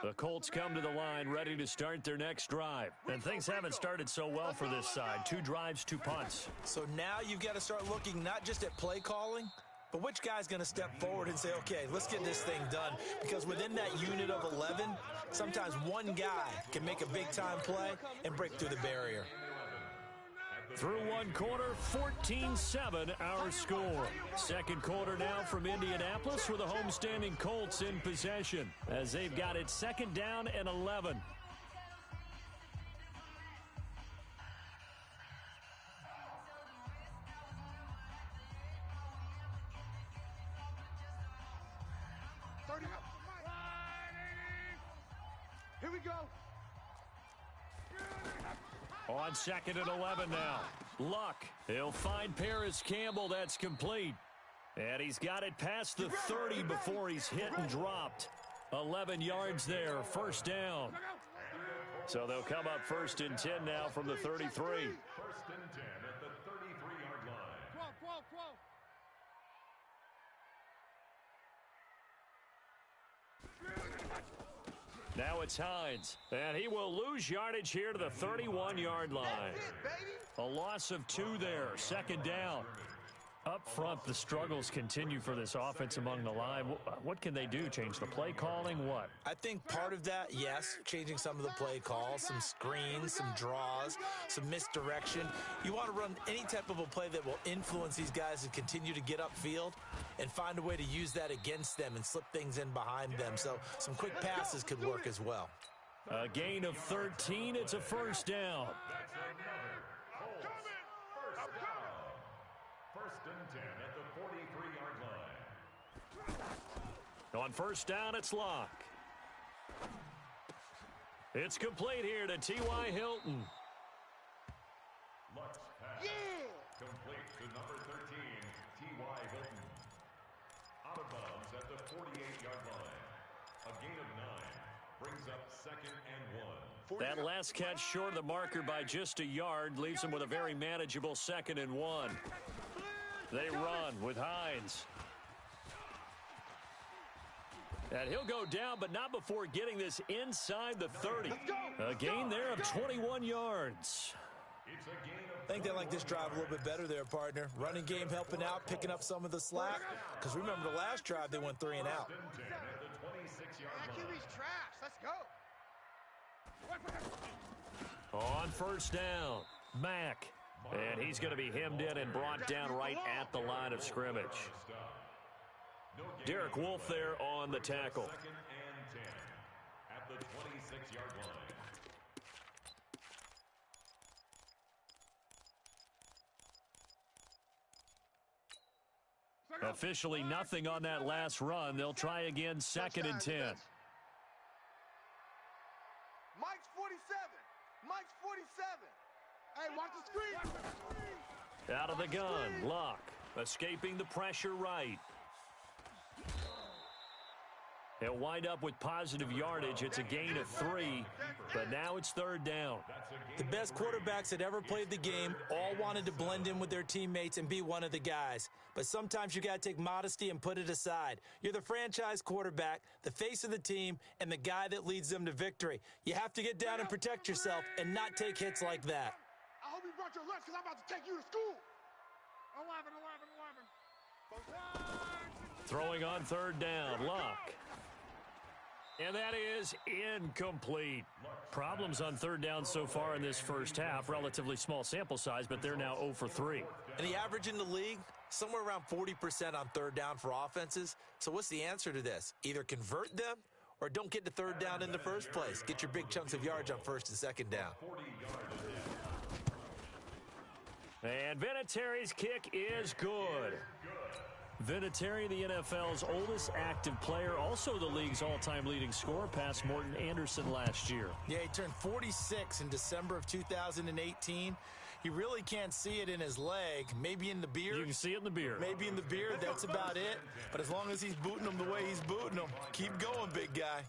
The Colts come to the line ready to start their next drive. And things haven't started so well for this side. 2 drives, 2 punts. So now you've got to start looking not just at play calling, but which guy's going to step forward and say, okay, let's get this thing done. Because within that unit of 11, sometimes one guy can make a big-time play and break through the barrier. Through one quarter, 14-7 our score. Second quarter now from Indianapolis with the homestanding Colts in possession as they've got it second down and 11. Here we go. On second and 11 now. Luck. He'll find Paris Campbell. That's complete. And he's got it past the 30 before he's hit and dropped. 11 yards there. First down. So they'll come up first and 10 now from the 33. First and 10 at the 33-yard line. 12. Now it's Hines, and he will lose yardage here to the 31-yard line. A loss of 2 there, second down. Up front, the struggles continue for this offense among the line. What can they do? Change the play calling? What? I think part of that, yes, changing some of the play calls, some screens, some draws, some misdirection. You want to run any type of a play that will influence these guys and continue to get upfield and find a way to use that against them and slip things in behind them. So some quick passes could work as well. A gain of 13. It's a first down. First and 10 at the 43-yard line. On first down, it's Luck. It's complete here to T.Y. Hilton. Luck's pass. Complete to number 13, T.Y. Hilton. Out of bounds at the 48-yard line. A gain of 9 brings up second and 1. That last catch short of the marker by just a yard leaves him with a very manageable second and 1. They run with Hines. And he'll go down, but not before getting this inside the 30. A gain there of 21 yards. I think they like this drive a little bit better there, partner. Running game helping out, picking up some of the slack. Because remember the last drive, they went 3 and out. QB's trash. Let's go. On first down, Mack. And he's going to be hemmed in and brought down right at the line of scrimmage. Derek Wolfe there on the tackle. Second and 10 at the 26-yard line. Officially nothing on that last run. They'll try again second and 10. Mike's 47. Mike's 47. Hey, watch the screen. Out of the gun, Luck. Escaping the pressure right. He'll wind up with positive yardage. It's a gain of 3, but now it's third down. The best quarterbacks that ever played the game all wanted to blend in with their teammates and be one of the guys. But sometimes you got to take modesty and put it aside. You're the franchise quarterback, the face of the team, and the guy that leads them to victory. You have to get down and protect yourself and not take hits like that. I hope you brought your lunch because I'm about to take you to school. 11. Throwing on third down, Luck. And that is incomplete. Problems on third down so far in this first half. Relatively small sample size, but they're now 0 for 3. And the average in the league, somewhere around 40% on third down for offenses. So what's the answer to this? Either convert them or don't get to third down in the first place. Get your big chunks of yards on first and second down. And Vinatieri's kick is good. Vinatieri, the NFL's oldest active player, also the league's all-time leading scorer, past Morton Anderson last year. Yeah, he turned 46 in December of 2018. You really can't see it in his leg, maybe in the beard. You can see it in the beard. Maybe in the beard, that's about it. But as long as he's booting them the way he's booting them, keep going, big guy.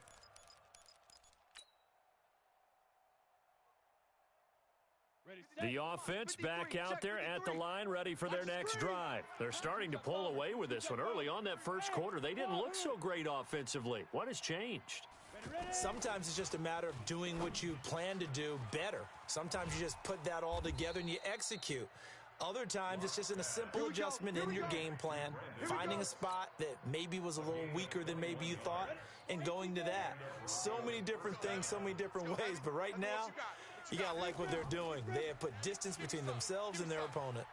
The offense back out there at the line, ready for their next drive. They're starting to pull away with this one. Early on that first quarter, they didn't look so great offensively. What has changed? Sometimes it's just a matter of doing what you plan to do better. Sometimes you just put that all together and you execute. Other times it's just in a simple adjustment in your game plan, finding a spot that maybe was a little weaker than maybe you thought, and going to that. So many different things, so many different ways, but right now, you got to like what they're doing. They have put distance between themselves and their opponent.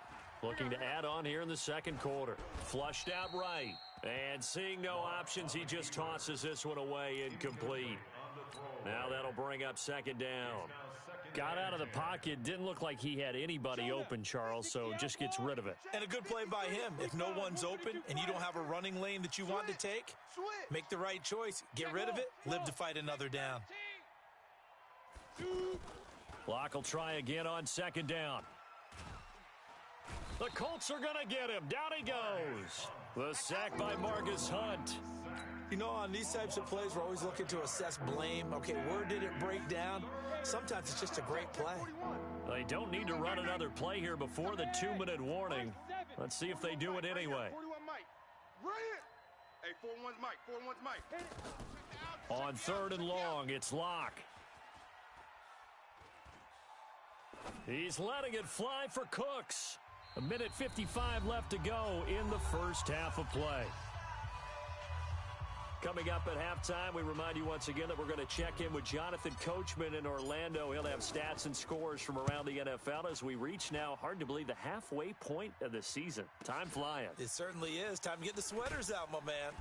Looking to add on here in the second quarter. Flushed out right. And seeing no options, he just tosses this one away, incomplete. Now that'll bring up second down. Got out of the pocket. Didn't look like he had anybody open, Charles, so just gets rid of it. And a good play by him. If no one's open and you don't have a running lane that you want to take, make the right choice. Get rid of it. Live to fight another down. Locke will try again on second down. The Colts are going to get him. Down he goes. The sack by Marcus Hunt. You know, on these types of plays, we're always looking to assess blame. Okay, where did it break down? Sometimes it's just a great play. They don't need to run another play here before the 2-minute warning. Let's see if they do it anyway. 41 Mike. Brilliant. Hey, 4-1's Mike. 4-1's Mike. On third and long, it's Locke. He's letting it fly for Cooks. 1:55 left to go in the first half of play. Coming up at halftime, we remind you once again that we're going to check in with Jonathan Coachman in Orlando. He'll have stats and scores from around the NFL as we reach now, hard to believe, the halfway point of the season. Time flying. It certainly is. Time to get the sweaters out, my man.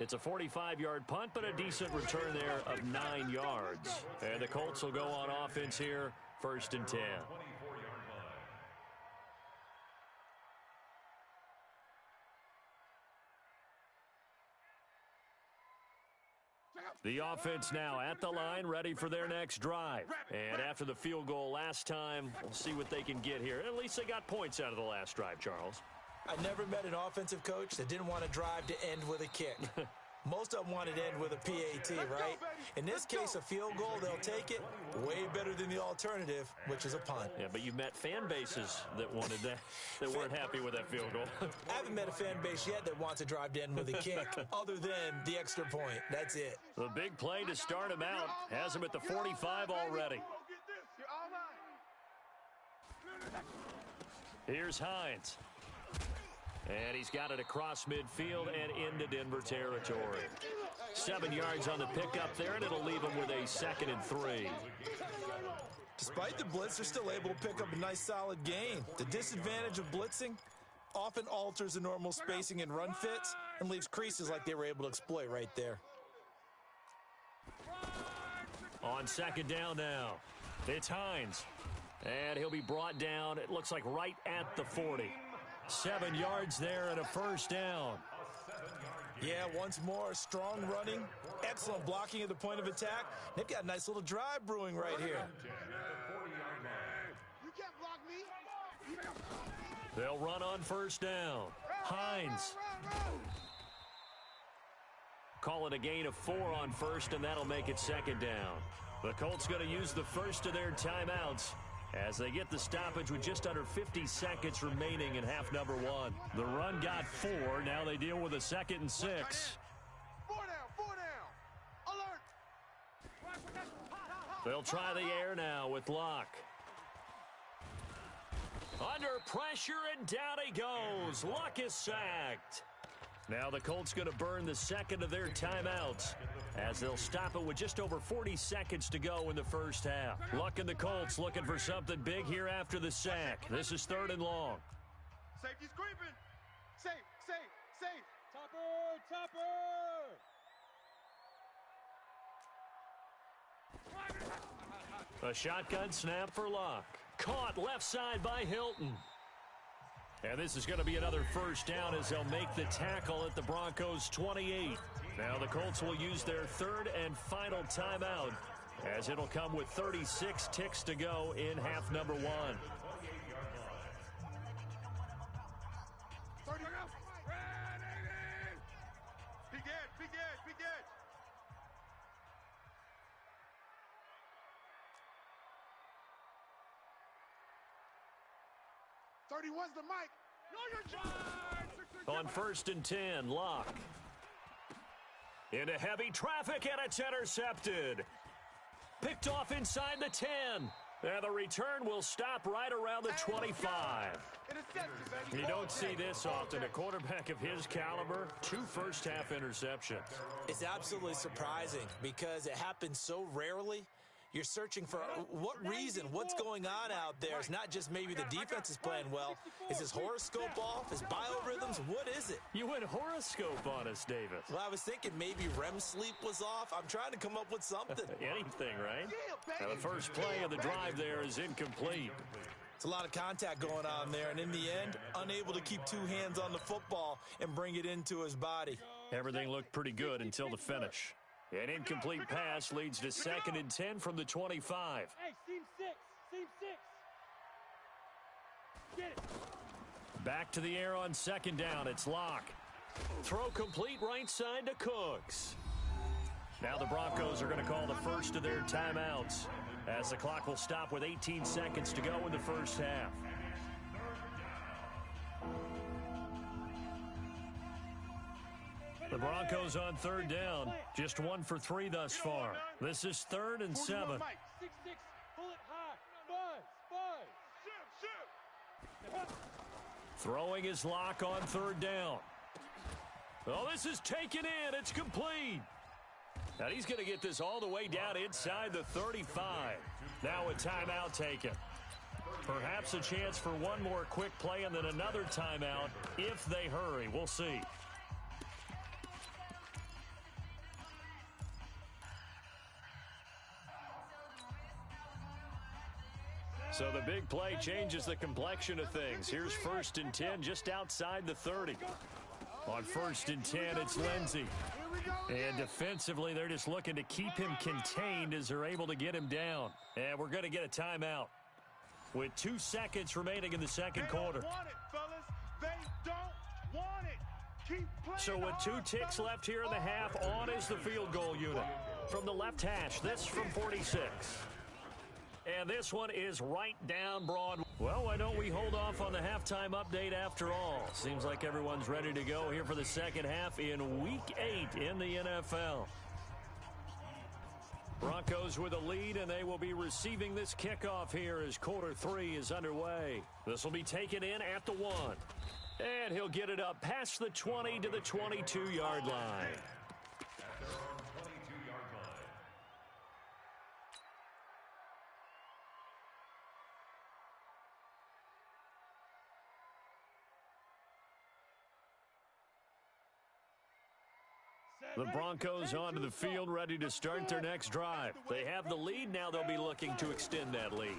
It's a 45-yard punt, but a decent return there of 9 yards. And the Colts will go on offense here, 1st and 10. The offense now at the line, ready for their next drive. And after the field goal last time, we'll see what they can get here. At least they got points out of the last drive, Charles. I never met an offensive coach that didn't want to drive to end with a kick. Most of them wanted to end with a PAT, right? In this case, a field goal, they'll take it. Way better than the alternative, which is a punt. Yeah, but you met fan bases that wanted that, that weren't happy with that field goal. I haven't met a fan base yet that wants to drive to end with a kick, other than the extra point. That's it. The big play to start him out has him at the 45 already. Here's Hines. And he's got it across midfield and into Denver territory. 7 yards on the pickup there, and it'll leave him with a 2nd and 3. Despite the blitz, they're still able to pick up a nice solid gain. The disadvantage of blitzing often alters the normal spacing and run fits and leaves creases like they were able to exploit right there. On second down now, it's Hines. And he'll be brought down, it looks like right at the 40. 7 yards there and a first down. Yeah, once more, strong running, excellent blocking at the point of attack. They've got a nice little drive brewing right here. You can't block me. They'll run on first down. Hines. Call it a gain of 4 on first, and that'll make it 2nd down. The Colts going to use the first of their timeouts as they get the stoppage with just under 50 seconds remaining in half number 1. The run got 4. Now they deal with a 2nd and 6. 4 down. Alert. They'll try the air now with Locke. Under pressure, and down he goes. Luck is sacked. Now the Colts going to burn the 2nd of their timeouts as they'll stop it with just over 40 seconds to go in the first half. Luck and the Colts looking for something big here after the sack. This is 3rd and long. Safety's creeping. Safe. Topper. A shotgun snap for Luck. Caught left side by Hilton. And this is going to be another first down as they'll make the tackle at the Broncos 28. Now the Colts will use their 3rd and final timeout as it'll come with 36 ticks to go in half number 1. 30. Big edge. 31's the mic. On 1st and 10, Locke. Into heavy traffic, and it's intercepted. Picked off inside the 10. And the return will stop right around the 25. You don't see this often. A quarterback of his caliber, 2 first-half interceptions. It's absolutely surprising because it happens so rarely. You're searching for what reason, what's going on out there. It's not just maybe the defense is playing well. Is his horoscope off? His biorhythms? What is it? You went horoscope on us, Davis. Well, I was thinking maybe REM sleep was off. I'm trying to come up with something. Anything, right? Now, the first play of the drive there is incomplete. It's a lot of contact going on there, and in the end, unable to keep 2 hands on the football and bring it into his body. Everything looked pretty good until the finish. An incomplete pass leads to 2nd and 10 from the 25. Hey, seam 6. Seam 6. Get it. Back to the air on 2nd down. It's Locke. Throw complete right side to Cooks. Now the Broncos are going to call the first of their timeouts as the clock will stop with 18 seconds to go in the first half. The Broncos on 3rd down. Just 1 for 3 thus far. This is 3rd and 7. 6-6. Pull it high. Buzz. Throwing his Lock on 3rd down. Oh, this is taken in. It's complete. Now he's going to get this all the way down inside the 35. Now a timeout taken. Perhaps a chance for one more quick play and then another timeout if they hurry. We'll see. So the big play changes the complexion of things. Here's 1st and 10 just outside the 30. On 1st and 10, it's Lindsey. And defensively, they're just looking to keep him contained as they're able to get him down. And we're going to get a timeout with 2 seconds remaining in the second quarter. So with 2 ticks left here in the half, on is the field goal unit. From the left hash, this from 46. And this one is right down Broadway. Well, why don't we hold off on the halftime update after all? Seems like everyone's ready to go here for the second half in Week 8 in the NFL. Broncos with a lead, and they will be receiving this kickoff here as quarter 3 is underway. This will be taken in at the 1. And he'll get it up past the 20 to the 22-yard line. The Broncos onto the field, ready to start their next drive. They have the lead. Now they'll be looking to extend that lead.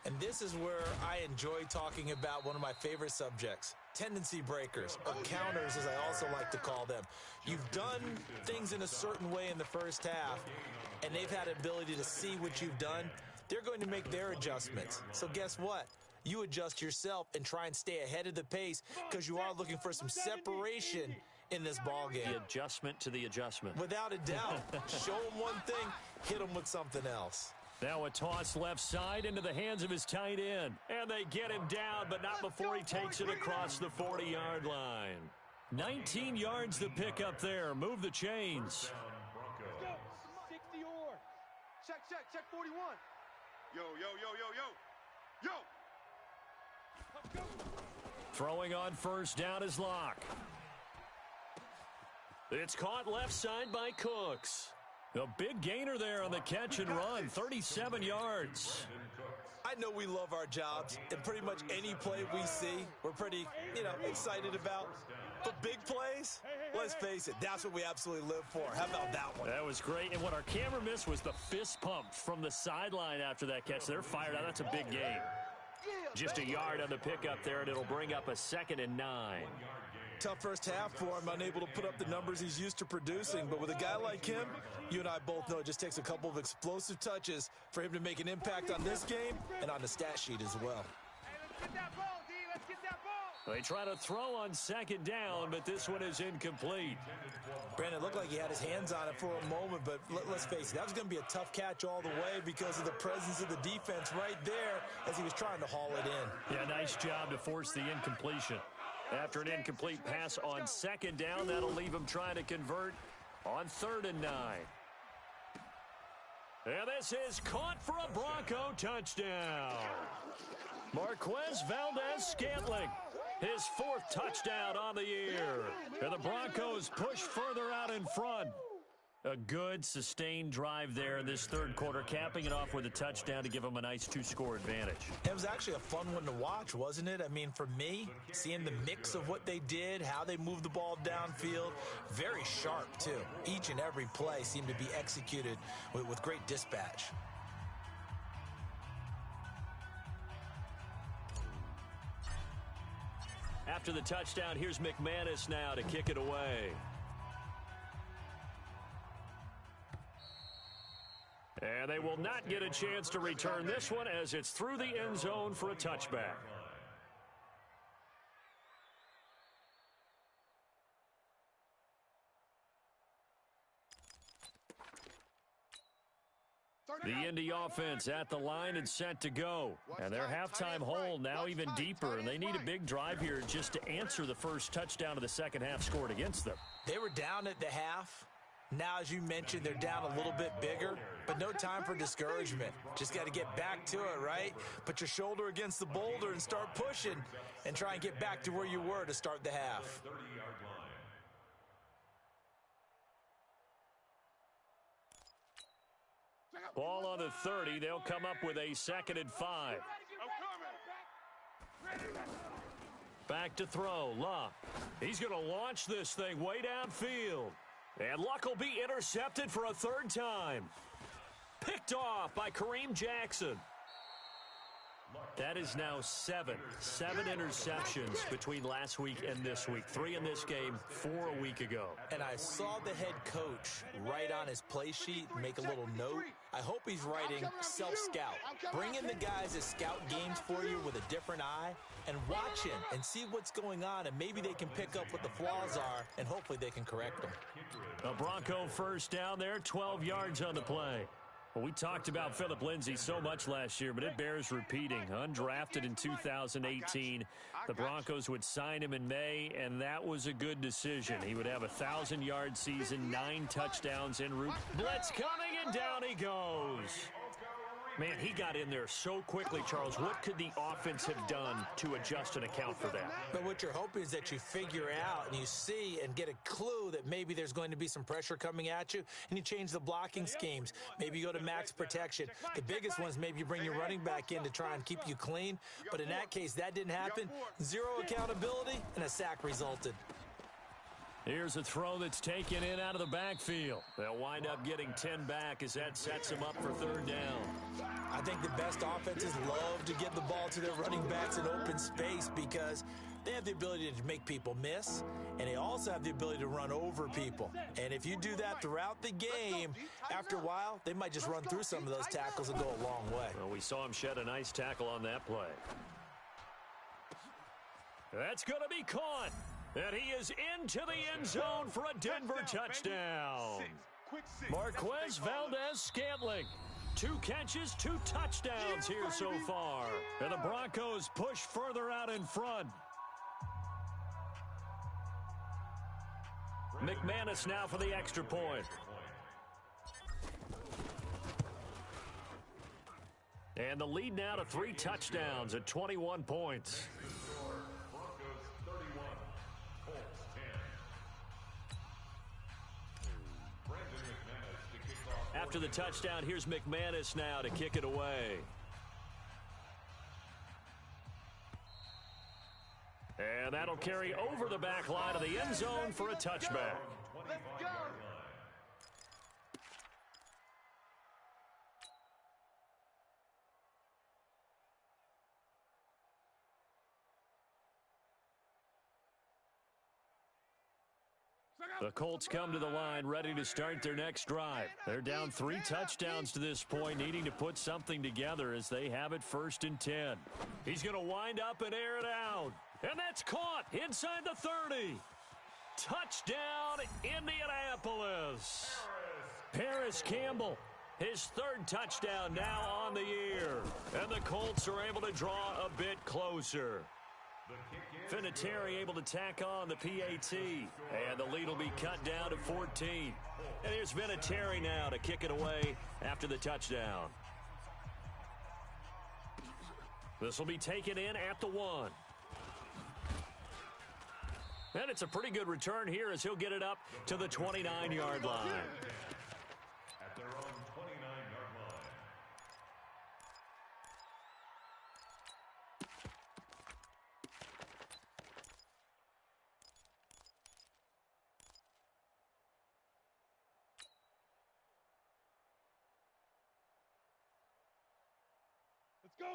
And this is where I enjoy talking about one of my favorite subjects, tendency breakers, or counters as I also like to call them. You've done things in a certain way in the first half, and they've had the ability to see what you've done. They're going to make their adjustments. So guess what? You adjust yourself and try and stay ahead of the pace because you are looking for some separation in this ball game. The adjustment to the adjustment. Without a doubt. Show them one thing, hit them with something else. Now a toss left side into the hands of his tight end. And they get him down, but not before he takes it across the 40-yard line. 19 yards to pick up there. Move the chains. 60 or. Check 41. Yo. Throwing on 1st down is Locke. It's caught left side by Cooks. A big gainer there on the catch and run, 37 yards. I know we love our jobs, and pretty much any play we see, we're pretty, excited about. But big plays, let's face it, that's what we absolutely live for. How about that one? That was great, and what our camera missed was the fist pump from the sideline after that catch. They're fired out. That's a big gain. Just a yard on the pickup there, and it'll bring up a 2nd and 9. Tough first half for him, unable to put up the numbers he's used to producing. But with a guy like him, you and I both know it just takes a couple of explosive touches for him to make an impact on this game and on the stat sheet as well. Let's get that ball, D. Let's get that ball. They try to throw on 2nd down, but this one is incomplete. Brandon, it looked like he had his hands on it for a moment, but let's face it, that was going to be a tough catch all the way because of the presence of the defense right there as he was trying to haul it in. Yeah, nice job to force the incompletion. After an incomplete pass on 2nd down, that'll leave him trying to convert on 3rd and 9. And this is caught for a Bronco touchdown. Marquez Valdez-Scantling, his 4th touchdown on the year. And the Broncos push further out in front. A good, sustained drive there in this 3rd quarter, capping it off with a touchdown to give them a nice 2-score advantage. It was actually a fun one to watch, wasn't it? I mean, for me, seeing the mix of what they did, how they moved the ball downfield, very sharp, too. Each and every play seemed to be executed with great dispatch. After the touchdown, here's McManus now to kick it away. And they will not get a chance to return this one as it's through the end zone for a touchback. The Indy offense at the line and set to go. And their halftime hole now even deeper, and they need a big drive here just to answer the first touchdown of the second half scored against them. They were down at the half. Now, as you mentioned, they're down a little bit bigger, but no time for discouragement. Just got to get back to it, right? Put your shoulder against the boulder and start pushing and try and get back to where you were to start the half. Ball on the 30. They'll come up with a 2nd and 5. Back to throw. Luck. He's going to launch this thing way downfield. And Luck will be intercepted for a 3rd time. Picked off by Kareem Jackson. That is now 7 interceptions between last week and this week. 3 in this game, 4 a week ago. And I saw the head coach write on his play sheet, make a little note. I hope he's writing self-scout. Bring in the guys that scout games for you with a different eye and watch him and see what's going on, and maybe they can pick up what the flaws are, and hopefully they can correct them. A Bronco first down there, 12 yards on the play. Well, we talked about Phillip Lindsay so much last year, but it bears repeating. Undrafted in 2018, the Broncos would sign him in May, and that was a good decision. He would have a 1,000-yard season, 9 touchdowns en route. Blitz coming, and down he goes. Man, he got in there so quickly, Charles. What could the offense have done to adjust and account for that? But what you're hoping is that you figure out and you see and get a clue that maybe there's going to be some pressure coming at you, and you change the blocking schemes. Maybe you go to max protection. The biggest ones, maybe you bring your running back in to try and keep you clean. But in that case, that didn't happen. 0 accountability, and a sack resulted. Here's a throw that's taken in out of the backfield. They'll wind up getting 10 back as that sets them up for 3rd down. I think the best offenses love to give the ball to their running backs in open space because they have the ability to make people miss, and they also have the ability to run over people. And if you do that throughout the game, after a while, they might just run through some of those tackles and go a long way. Well, we saw him shed a nice tackle on that play. That's going to be caught. And he is into the end zone for a Denver touchdown. Marquez Valdez-Scantling. 2 catches, 2 touchdowns here so far. And the Broncos push further out in front. McManus now for the extra point. And the lead now to 3 touchdowns at 21 points. After the touchdown, here's McManus now to kick it away. And that'll carry over the back line of the end zone for a touchback. Let's go. The Colts come to the line ready to start their next drive. They're down 3 touchdowns to this point, needing to put something together as they have it 1st and 10. He's going to wind up and air it out. And that's caught inside the 30. Touchdown, Indianapolis. Paris Campbell, his 3rd touchdown now on the year. And the Colts are able to draw a bit closer. Vinatieri able to tack on the PAT, and the lead will be cut down to 14. And here's Vinatieri now to kick it away after the touchdown. This will be taken in at the 1. And it's a pretty good return here as he'll get it up to the 29-yard line. At their own 29-yard line.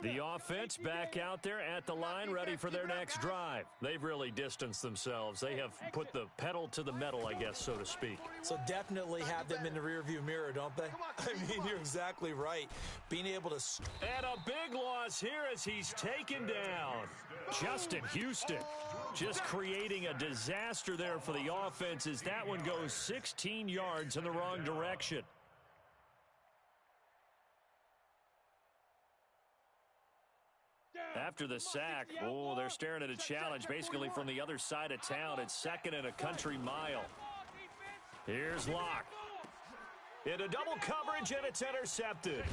The offense back out there at the line, ready for their next drive. They've really distanced themselves. They have put the pedal to the metal, I guess, so to speak. So definitely have them in the rearview mirror, don't they? I mean, you're exactly right. Being able to... And a big loss here as he's taken down. Justin Houston just creating a disaster there for the offense as that one goes 16 yards in the wrong direction. After the sack, they're staring at a challenge basically from the other side of town. It's second and a country mile. Here's Locke. Into double coverage, and it's intercepted.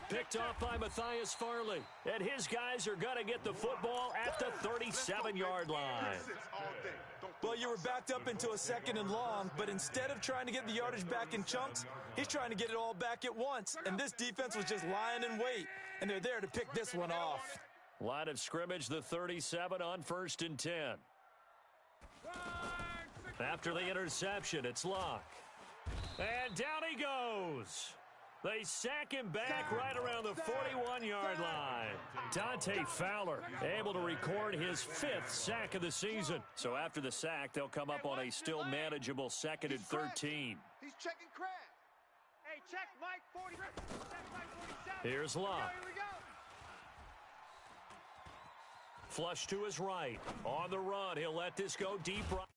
Picked off by Matthias Farley. And his guys are going to get the football at the 37-yard line. Well, you were backed up into a second and long, but instead of trying to get the yardage back in chunks, he's trying to get it all back at once. And this defense was just lying in wait, and they're there to pick this one off. Line of scrimmage, the 37 on 1st and 10. After the interception, it's Locke. And down he goes. They sack him back right around the 41-yard line. Dante Fowler able to record his 5th sack of the season. So after the sack, they'll come up on a still manageable 2nd and 13. He's checking crab. Hey, check Mike 40. Check Mike 47. Here's Locke. Here we go. Flush to his right. On the run, he'll let this go deep right.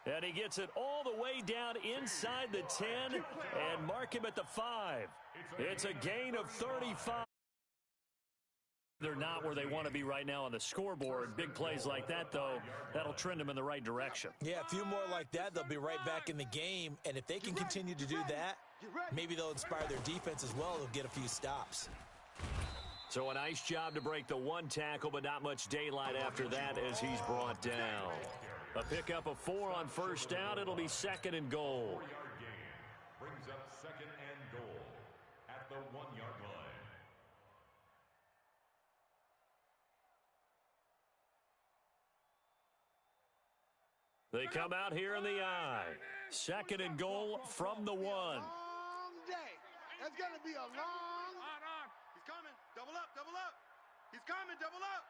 And he gets it all the way down inside the 10 and mark him at the 5. It's a gain of 35. They're not where they want to be right now on the scoreboard. Big plays like that, though, that'll trend them in the right direction. Yeah, a few more like that, they'll be right back in the game. And if they can continue to do that, maybe they'll inspire their defense as well. They'll get a few stops. So a nice job to break the 1 tackle, but not much daylight after that as he's brought down. A pickup of 4 on 1st down. It'll be 2nd and goal. 4-yard gain brings up 2nd and goal at the 1-yard line. They come out here in the I. 2nd and goal from the 1. Long day. That's going to be a long... On. He's coming. Double up, double up. He's coming, double up.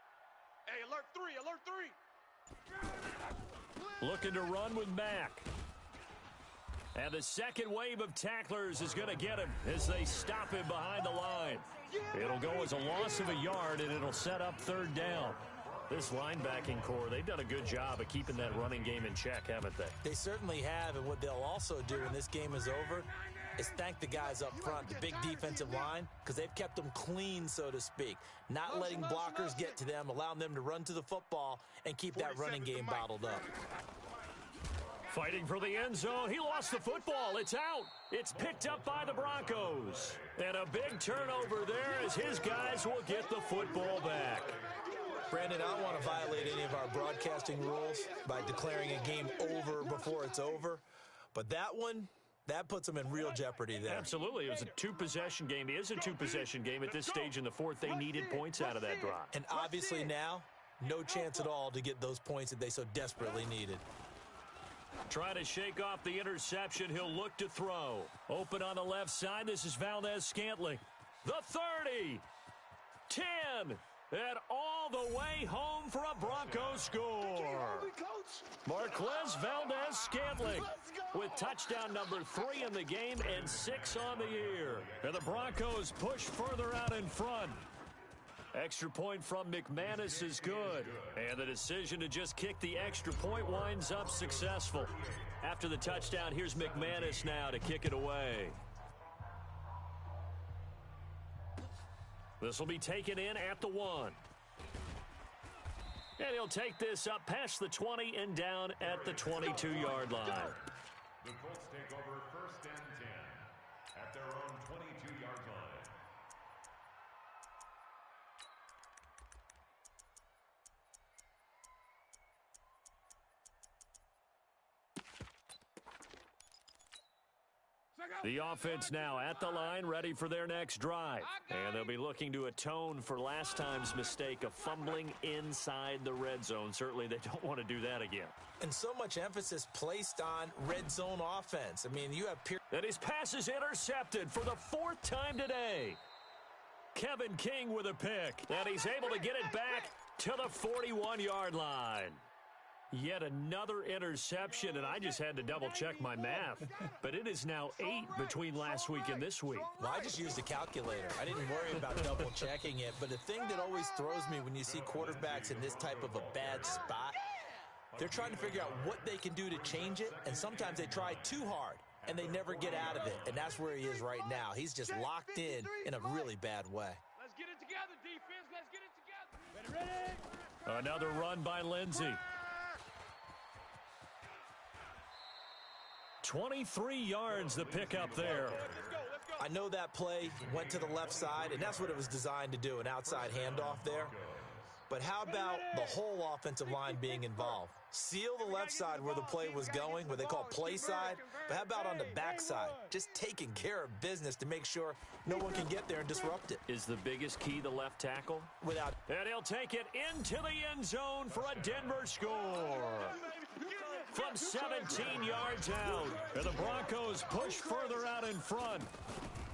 Hey, alert 3, alert 3. Looking to run with Mack. And the second wave of tacklers is going to get him as they stop him behind the line. It'll go as a loss of a yard, and it'll set up 3rd down. This linebacking core, they've done a good job of keeping that running game in check, haven't they? They certainly have, and what they'll also do when this game is over is thank the guys up front, the big defensive line, because they've kept them clean, so to speak. Not letting blockers get to them, allowing them to run to the football and keep that running game bottled up. Fighting for the end zone. He lost the football. It's out. It's picked up by the Broncos. And a big turnover there as his guys will get the football back. Brandon, I don't want to violate any of our broadcasting rules by declaring a game over before it's over. But that one, that puts them in real jeopardy there. Absolutely. It was a 2-possession game. It is a 2-possession game at this stage in the 4th. They needed points out of that drive. And obviously now, no chance at all to get those points that they so desperately needed. Trying to shake off the interception. He'll look to throw. Open on the left side. This is Valdez-Scantling. The 30. 10. And all the way home for a Broncos score. Marquez Valdez-Scantling with touchdown number 3 in the game and 6 on the year. And the Broncos push further out in front. Extra point from McManus is good. And the decision to just kick the extra point winds up successful. After the touchdown, here's McManus now to kick it away. This will be taken in at the 1. And he'll take this up past the 20 and down at the 22-yard line. The Colts take over 1st and 10 at their own 22-yard line. The offense now at the line, ready for their next drive. And they'll be looking to atone for last time's mistake of fumbling inside the red zone. Certainly they don't want to do that again. And so much emphasis placed on red zone offense. I mean, you have... And his pass is intercepted for the 4th time today. Kevin King with a pick. And he's able to get it back to the 41-yard line. Yet another interception, and I just had to double-check my math. But it is now 8 between last week and this week. Well, I just used a calculator. I didn't worry about double-checking it. But the thing that always throws me when you see quarterbacks in this type of a bad spot, they're trying to figure out what they can do to change it, and sometimes they try too hard, and they never get out of it. And that's where he is right now. He's just locked in a really bad way. Let's get it together, defense. Let's get it together. Ready? Another run by Lindsey. 23 yards the pickup there. I know that play went to the left side, and that's what it was designed to do, an outside handoff there. But how about the whole offensive line being involved? Seal the left side where the play was going, what they call play side. But how about on the backside? Just taking care of business to make sure no one can get there and disrupt it. Is the biggest key the left tackle? Without. And he'll take it into the end zone for a Denver score. From 17 yards out, and the Broncos push further out in front.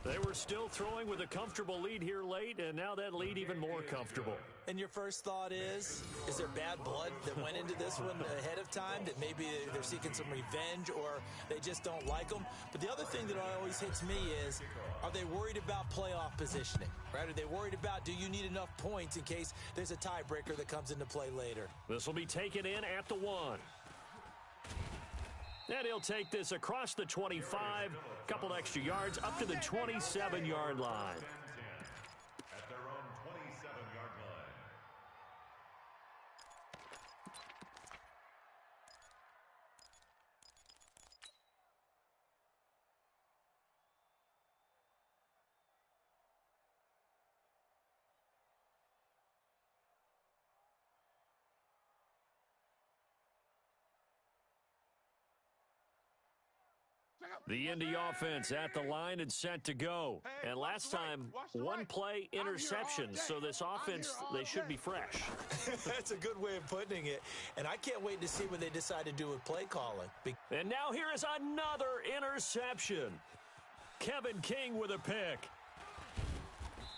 They were still throwing with a comfortable lead here late, and now that lead even more comfortable. And your first thought is there bad blood that went into this one ahead of time, that maybe they're seeking some revenge or they just don't like them? But the other thing that always hits me is, are they worried about playoff positioning? Right? Are they worried about, do you need enough points in case there's a tiebreaker that comes into play later? This will be taken in at the 1. And he'll take this across the 25, couple extra yards, up to the 27-yard line. At their own 27-yard line. The Indy offense at the line and set to go. And last time, one play interception. So this offense, they should be fresh. That's a good way of putting it. And I can't wait to see what they decide to do with play calling. And now here is another interception. Kevin King with a pick.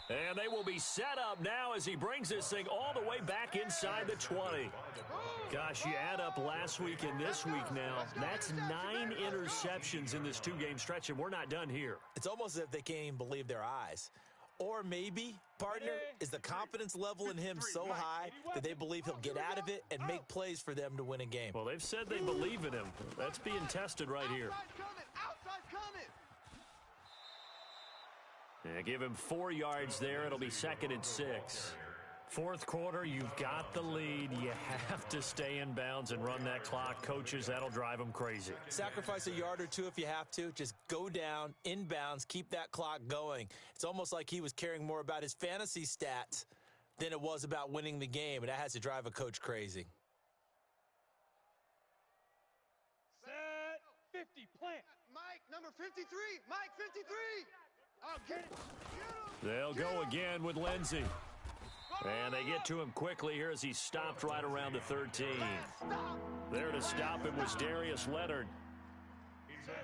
And they will be set up now as he brings this thing all the way back inside the 20. Gosh, you add up last week and this week now, that's 9 interceptions in this 2-game stretch, and we're not done here. It's almost as if they can't even believe their eyes. Or maybe, partner, is the confidence level in him so high that they believe he'll get out of it and make plays for them to win a game. Well, they've said they believe in him. That's being tested right here. Yeah, give him 4 yards there. It'll be 2nd and 6. Fourth quarter, you've got the lead. You have to stay in bounds and run that clock. Coaches, that'll drive them crazy. Sacrifice a yard or two if you have to. Just go down, in bounds, keep that clock going. It's almost like he was caring more about his fantasy stats than it was about winning the game, and that has to drive a coach crazy. Set 50, plant. Mike, number 53. Mike, 53. Oh, get it. They'll go again with Lindsey. And they get to him quickly here as he stopped right around the 13. There to stop him was Darius Leonard.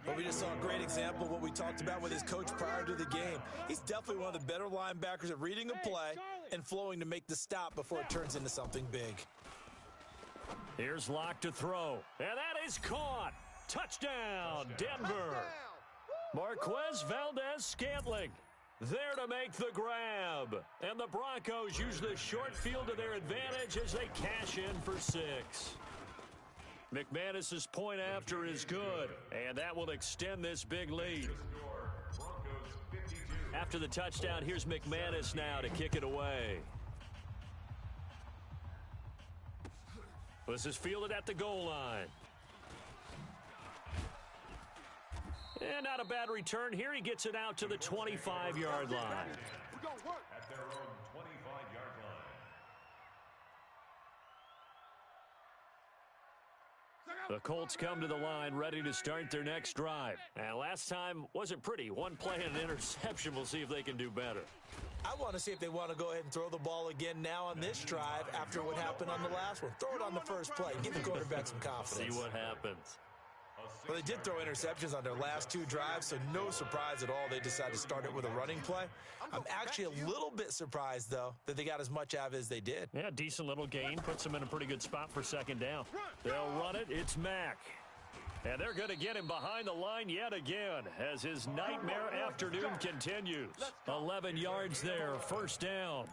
But we just saw a great example of what we talked about with his coach prior to the game. He's definitely one of the better linebackers at reading a play and flowing to make the stop before it turns into something big. Here's Locke to throw. And that is caught. Touchdown, Denver. Marquez Valdez-Scantling there to make the grab. And the Broncos use the short field to their advantage as they cash in for 6. McManus's point after is good, and that will extend this big lead. After the touchdown, here's McManus now to kick it away. This is fielded at the goal line. And not a bad return here. He gets it out to the 25-yard line. At their own 25-yard line. The Colts come to the line ready to start their next drive. And last time wasn't pretty. One play and an interception. We'll see if they can do better. I want to see if they want to go ahead and throw the ball again now on this drive after what happened on the last one. Throw it on the first play. Give the quarterback some confidence. See what happens. Well, they did throw interceptions on their last two drives, so no surprise at all they decided to start it with a running play. I'm actually a little bit surprised, though, that they got as much out of it as they did. Yeah, decent little gain. Puts them in a pretty good spot for second down. They'll run it. It's Mack. And they're going to get him behind the line yet again as his nightmare afternoon continues. 11 yards there, first down.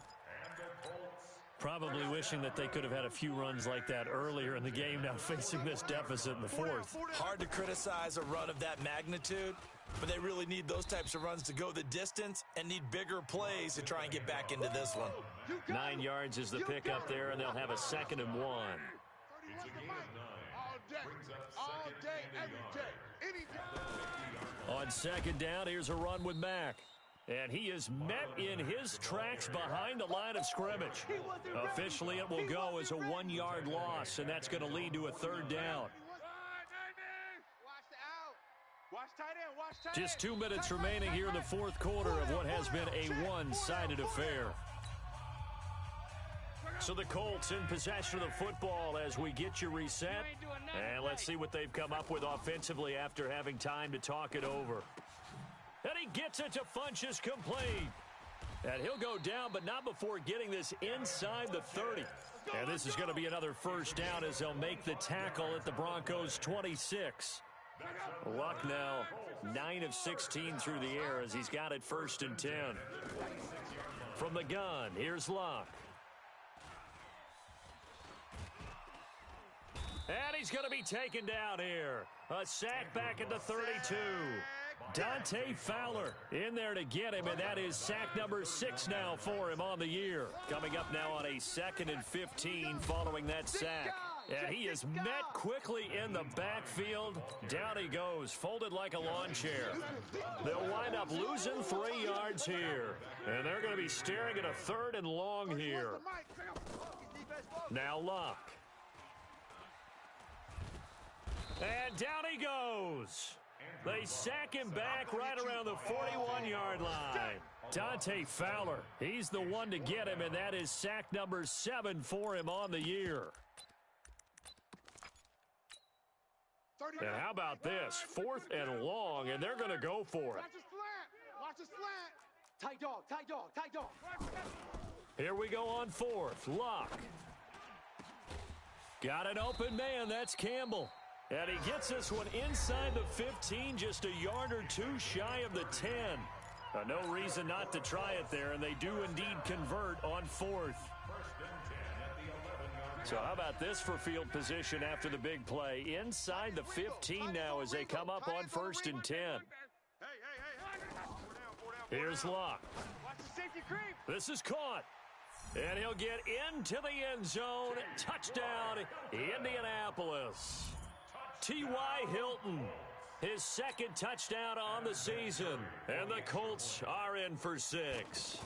Probably wishing that they could have had a few runs like that earlier in the game, now facing this deficit in the fourth. Hard to criticize a run of that magnitude, but they really need those types of runs to go the distance and need bigger plays to try and get back into this one. 9 yards is the pickup there, and they'll have a 2nd and 1. It's a gain of 9. Brings up second and a yard. On second down, here's a run with Mack. And he is met in his tracks behind the line of scrimmage. Officially, it will go as a 1-yard loss, and that's going to lead to a 3rd down. Just 2 minutes remaining here in the fourth quarter of what has been a one-sided affair. So the Colts in possession of the football as we get you reset. And let's see what they've come up with offensively after having time to talk it over. And he gets it to Funchess complete. And he'll go down, but not before getting this inside the 30. And this is going to be another first down as they'll make the tackle at the Broncos' 26. Luck now 9 of 16 through the air as he's got it 1st and 10. From the gun, here's Luck. And he's going to be taken down here. A sack back at the 32. Dante Fowler in there to get him, and that is sack number 6 now for him on the year. Coming up now on a 2nd and 15 following that sack. And he is met quickly in the backfield. Down he goes, folded like a lawn chair. They'll wind up losing 3 yards here. And they're going to be staring at a 3rd and long here. Now Luck. And down he goes. They sack him back right around the 41-yard line. Dante Fowler, he's the one to get him, and that is sack number 7 for him on the year. And how about this? 4th and long, and they're going to go for it. Watch the slant. Tight dog, tight dog, tight dog. Here we go on 4th. Luck. Got an open man. That's Campbell. And he gets this one inside the 15, just a yard or 2 shy of the 10. No reason not to try it there, and they do indeed convert on 4th. So how about this for field position after the big play? Inside the 15 now as they come up on 1st and 10. Here's Luck. This is caught. And he'll get into the end zone. Touchdown, Indianapolis. T.Y. Hilton, his 2nd touchdown on the season. And the Colts are in for 6.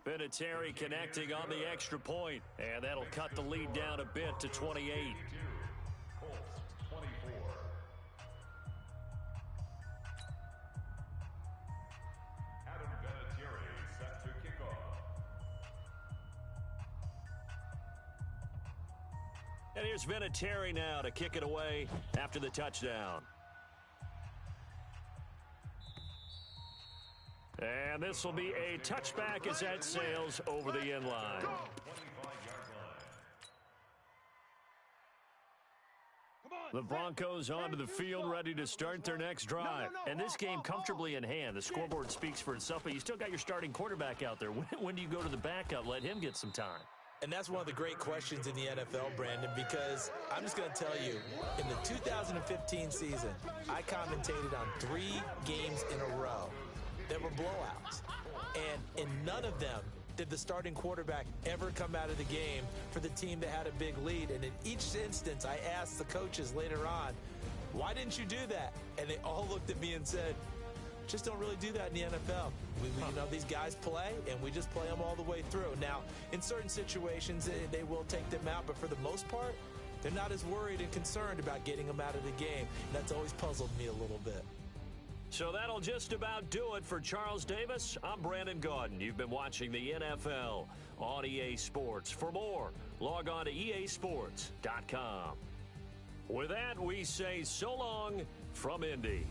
Vinatieri connecting on the extra point. And that'll cut the lead down a bit to 28. Colts 24. Adam Vinatieri set to kick off. And here's Vinatieri now to kick it away after the touchdown. And this will be a touchback as that sails over the end line. 25-yard line. The Broncos onto the field ready to start their next drive. And this game comfortably in hand. The scoreboard speaks for itself, but you still got your starting quarterback out there. When do you go to the backup? Let him get some time. And that's one of the great questions in the NFL, Brandon, because I'm just going to tell you, in the 2015 season, I commentated on 3 games in a row that were blowouts. And in none of them did the starting quarterback ever come out of the game for the team that had a big lead. And in each instance, I asked the coaches later on, why didn't you do that? And they all looked at me and said, just don't really do that in the NFL. These guys play, and we just play them all the way through. Now, in certain situations, they will take them out, but for the most part, they're not as worried and concerned about getting them out of the game. That's always puzzled me a little bit. So that'll just about do it for Charles Davis. I'm Brandon Gaudin. You've been watching the NFL on EA Sports. For more, log on to easports.com. With that, we say so long from Indy.